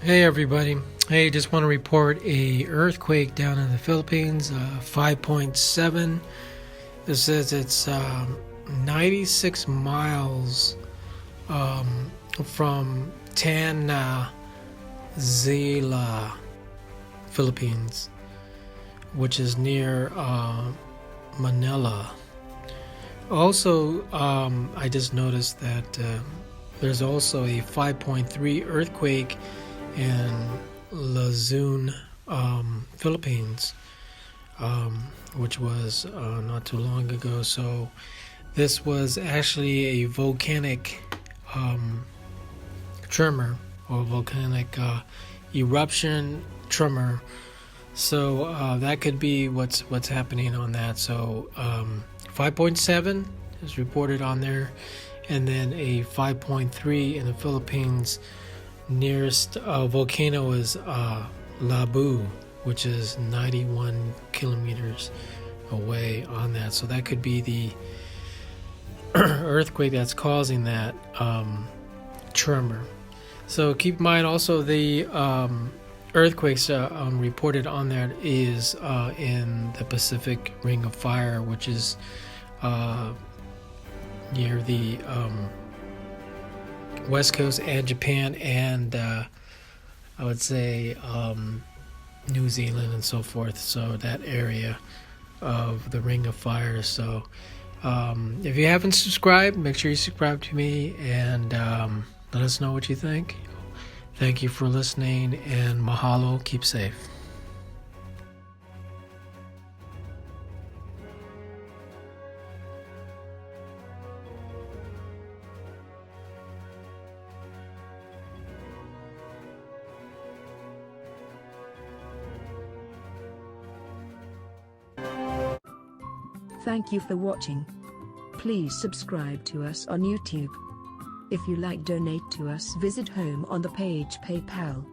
Hey everybody. Hey, just want to report a earthquake down in the Philippines, 5.7. It says it's 96 miles from Tanzila, Philippines, which is near Manila. Also, I just noticed that there's also a 5.3 earthquake in Luzon, Philippines, which was not too long ago. So this was actually a volcanic tremor or volcanic eruption tremor. So that could be what's happening on that. So 5.7 is reported on there, and then a 5.3 in the Philippines. Nearest volcano is Labo, which is 91 kilometers away on that. So that could be the earthquake that's causing that tremor. So keep in mind also the earthquakes reported on that is in the Pacific Ring of Fire, which is near the West Coast and Japan and I would say New Zealand and so forth. So that area of the Ring of Fire. So if you haven't subscribed, make sure you subscribe to me and let us know what you think. Thank you for listening, and mahalo. Keep safe. Thank you for watching. Please subscribe to us on YouTube. If you like, donate to us, visit home on the page PayPal.